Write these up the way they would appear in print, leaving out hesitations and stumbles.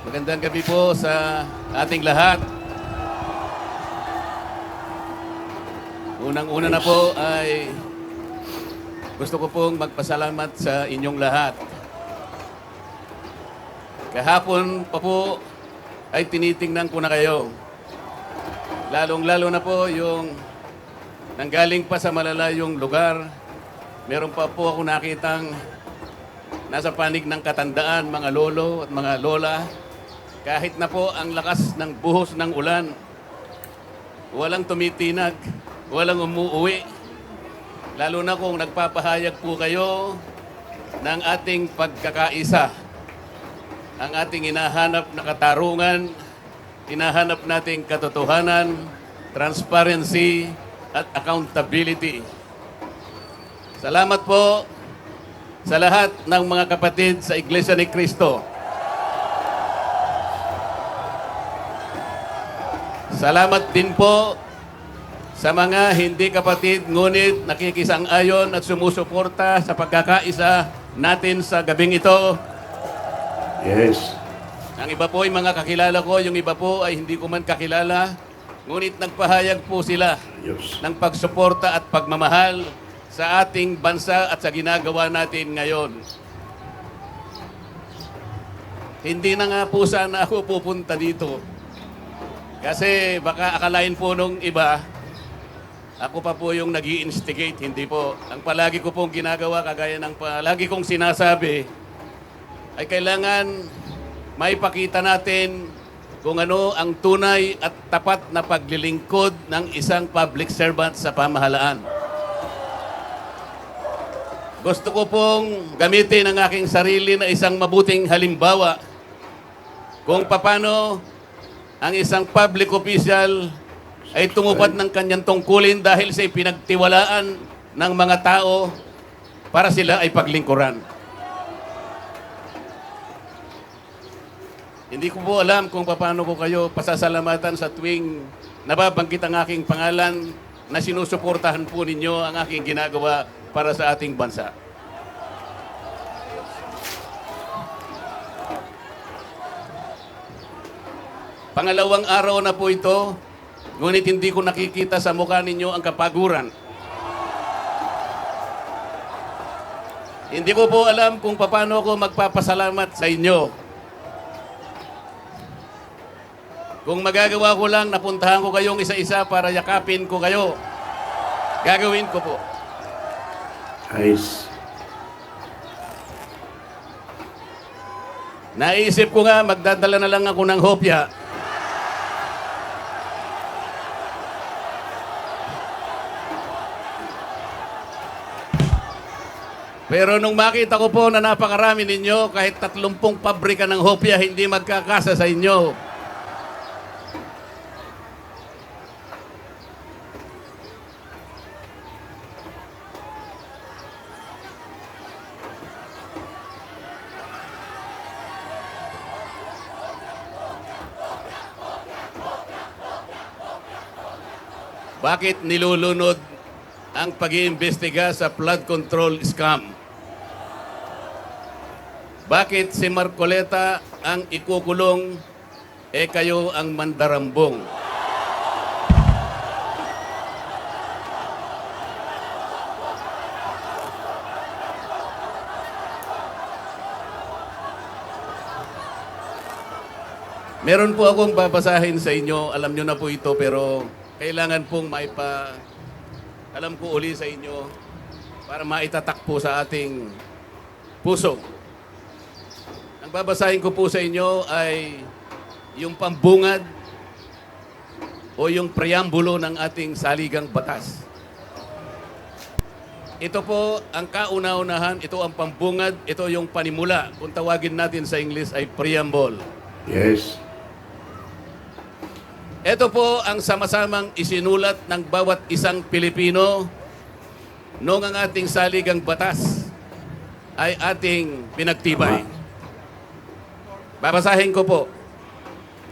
Magandang gabi po sa ating lahat. Unang-una na po ay gusto ko pong magpasalamat sa inyong lahat. Kahapon pa po ay tinitingnan ko na kayo. Lalong-lalo na po yung nanggaling pa sa malalayong lugar. Meron pa po ako nakitang nasa panig ng katandaan, mga lolo at mga lola. Kahit na po ang lakas ng buhos ng ulan, walang tumitinag, walang umuuwi. Lalo na kung nagpapahayag po kayo ng ating pagkakaisa. Ang ating hinahanap na katarungan, hinahanap nating katotohanan, transparency at accountability. Salamat po sa lahat ng mga kapatid sa Iglesia ni Cristo. Salamat din po sa mga hindi kapatid ngunit nakikisang-ayon at sumusuporta sa pagkakaisa natin sa gabing ito. Yes. Ang iba po ay mga kakilala ko, yung iba po ay hindi ko man kakilala, ngunit nagpahayag po sila Yes. ng pagsuporta at pagmamahal sa ating bansa at sa ginagawa natin ngayon. Hindi na nga po sana ako pupunta dito. Kasi baka akalain po nung iba, ako pa po yung nag-i-instigate, hindi po. Ang palagi ko pong ginagawa, kagaya ng palagi kong sinasabi, ay kailangan maipakita natin kung ano ang tunay at tapat na paglilingkod ng isang public servant sa pamahalaan. Gusto ko pong gamitin ang aking sarili na isang mabuting halimbawa kung paano ang isang public official ay tumupad ng kanyang tungkulin dahil sa pinagtiwalaan ng mga tao para sila ay paglingkuran. Hindi ko po alam kung paano ko kayo pasasalamatan sa tuwing nababanggit ang aking pangalan na sinusuportahan po ninyo ang aking ginagawa para sa ating bansa. Pangalawang araw na po ito, ngunit hindi ko nakikita sa mukha ninyo ang kapaguran. Hindi ko po alam kung paano ako magpapasalamat sa inyo. Kung magagawa ko lang, napuntahan ko kayong isa-isa para yakapin ko kayo. Gagawin ko po. Ayos. Naisip ko nga, magdadala na lang ako ng hopya. Pero nung makita ko po na napakarami ninyo, kahit 30 pabrika ng hopya, hindi magkakasa sa inyo. Bakit nilulunod ang pag-iimbestiga sa flood control scam? Bakit si Marcoleta ang ikukulong, kayo ang mandarambong? Meron po akong babasahin sa inyo, alam nyo na po ito, pero kailangan pong alam ko uli sa inyo para maitatak po sa ating puso. Ang babasahin ko po sa inyo ay yung pambungad o yung preambulo ng ating saligang batas. Ito po ang kauna-unahan, ito ang pambungad, ito yung panimula. Kung tawagin natin sa English ay preamble. Yes. Ito po ang sama-samang isinulat ng bawat isang Pilipino noong ang ating saligang batas ay ating pinagtibay. Babasahin ko po.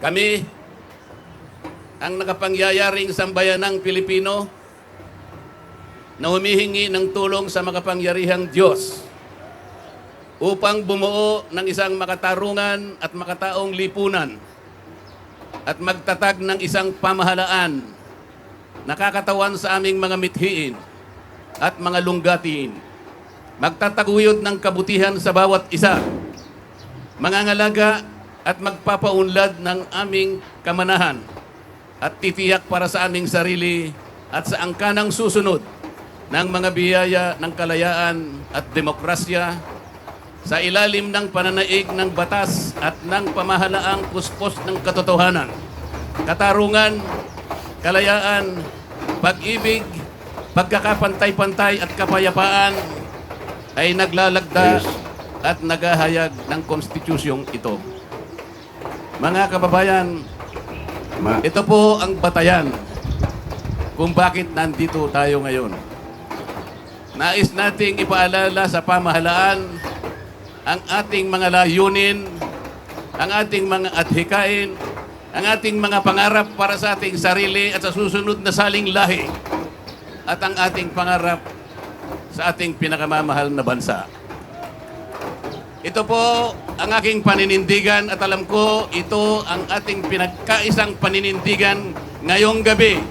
Kami, ang nakapangyayaring sambayanang Pilipino na humihingi ng tulong sa makapangyarihang Diyos upang bumuo ng isang makatarungan at makataong lipunan at magtatag ng isang pamahalaan nakakatawan sa aming mga mithiin at mga lunggatiin, magtataguyod ng kabutihan sa bawat isa, mangangalaga at magpapaunlad ng aming kamanahan at titiyak para sa aming sarili at sa angkanang susunod ng mga biyaya ng kalayaan at demokrasya sa ilalim ng pananaig ng batas at ng pamahalaang puspos ng katotohanan, katarungan, kalayaan, pag-ibig, pagkakapantay-pantay at kapayapaan ay naglalagda Yes. at naghahayag ng konstitusyong ito. Mga kababayan, Tama. ito po ang batayan kung bakit nandito tayo ngayon. Nais nating ipaalala sa pamahalaan ang ating mga layunin, ang ating mga adhikain, ang ating mga pangarap para sa ating sarili at sa susunod na saling lahi, at ang ating pangarap sa ating pinakamamahal na bansa. Ito po ang aking paninindigan at alam ko ito ang ating pinagkaisang paninindigan ngayong gabi.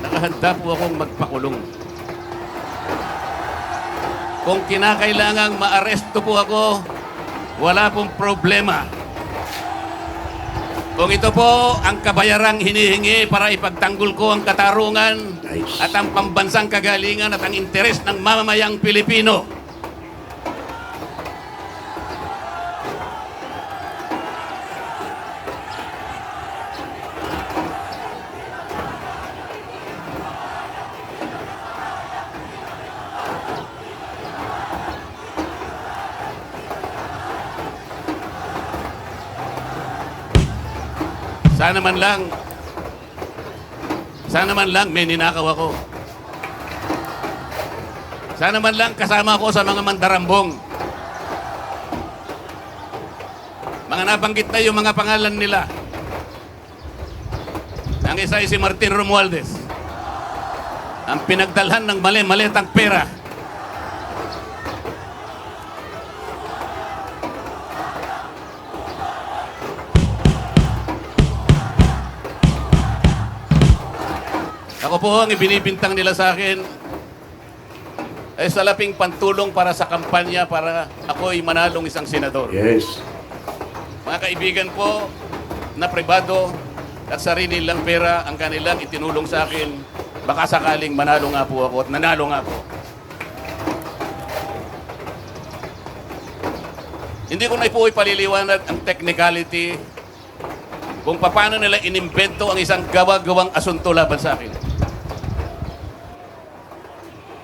Nakahanda po akong magpakulong. Kung kinakailangang maaresto po ako, wala pong problema. Kung ito po ang kabayarang hinihingi para ipagtanggol ko ang katarungan Nice. at ang pambansang kagalingan at ang interes ng mamamayang Pilipino. Sana man lang may ninakaw ako. Sana man lang kasama ako sa mga mandarambong. Mga nabanggit na yung mga pangalan nila. Ang isa ay si Martin Romualdez. Ang pinagdalhan ng mali-malitang pera. Ako po ang ibinibintang nila sa akin ay salaping pantulong para sa kampanya para ako'y manalong isang senador. Yes. Mga kaibigan po na pribado at sarili nilang pera ang kanilang itinulong sa akin, baka sakaling manalo nga po ako at nanalo nga po. Hindi ko na po ipaliliwanag ang technicality kung paano nila inimbento ang isang gawa-gawang asunto laban sa akin.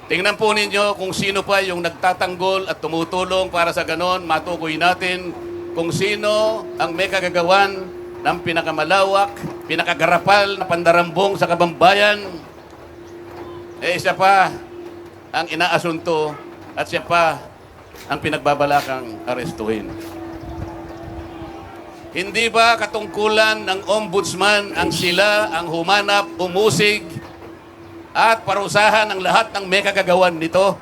Tingnan po ninyo kung sino pa yung nagtatanggol at tumutulong para sa ganon, matukoy natin kung sino ang may kagagawan ng pinakamalawak, pinakagarapal na pandarambong sa kabambayan. Siya pa ang inaasunto at siya pa ang pinagbabalakang arestuhin. Hindi ba katungkulan ng ombudsman ang sila ang humanap, umusig, at parusahan ang lahat ng may kagagawan nito?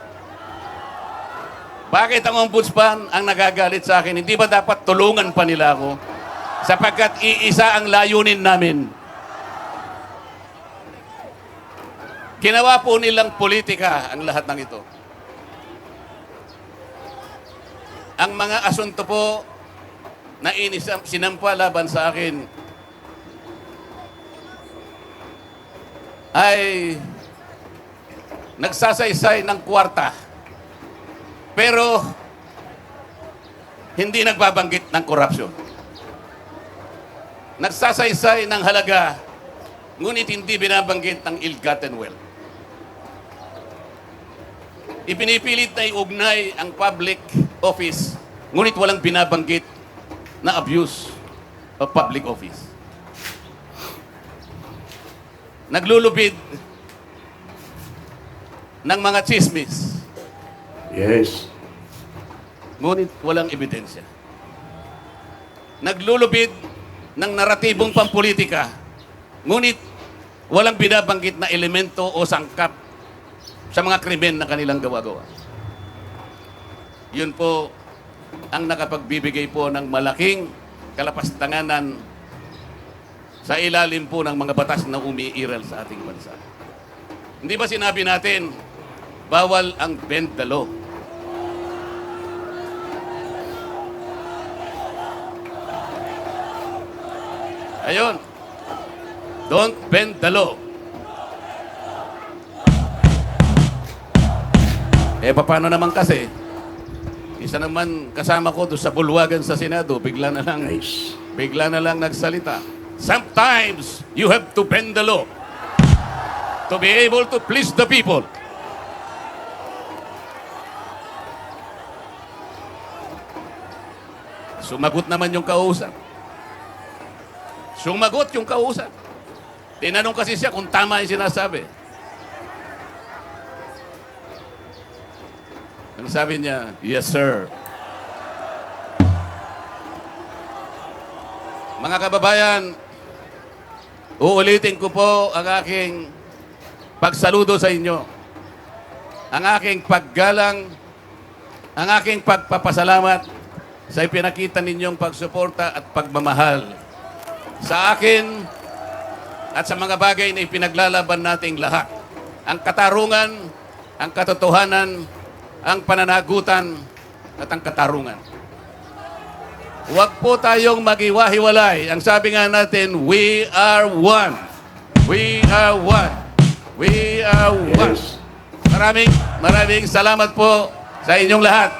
Bakit ang ombudsman ang nagagalit sa akin? Hindi ba dapat tulungan pa nila ako? Sapagkat iisa ang layunin namin. Ginawa po nilang politika ang lahat ng ito. Ang mga asunto po na sinampa laban sa akin ay nagsasaysay ng kwarta, pero hindi nagbabanggit ng korupsyon. Nagsasaysay ng halaga, ngunit hindi binabanggit ng ill-gotten wealth. Ipinipilit na iugnay ang public office, ngunit walang binabanggit na abuse of public office. Naglulubid ng mga chismis, Yes. ngunit walang ebidensya. Naglulubid ng naratibong pampolitika, ngunit walang binabanggit na elemento o sangkap sa mga krimen na kanilang gawa-gawa. Yun po ang nakapagbibigay po ng malaking kalapastanganan sa ilalim po ng mga batas na umiiral sa ating bansa. Hindi ba sinabi natin, bawal ang bend the law? Ayun. Don't bend the law. Paano naman kasi? Isa naman kasama ko doon sa bulwagan sa Senado, bigla na lang nagsalita. Sometimes you have to bend the law to be able to please the people. Sumagot naman yung kausap. Tinanong kasi siya kung tama yung sinasabi. Ang sabi niya, yes sir. Mga kababayan, uulitin ko po ang aking pagsaludo sa inyo, ang aking paggalang, ang aking pagpapasalamat sa ipinakita ninyong pagsuporta at pagmamahal sa akin at sa mga bagay na ipinaglalaban nating lahat. Ang katarungan, ang katotohanan, ang pananagutan at ang katarungan. Huwag po tayong maghiwa-hiwalay. Ang sabi nga natin, we are one. We are one. We are one. Yes. Maraming salamat po sa inyong lahat.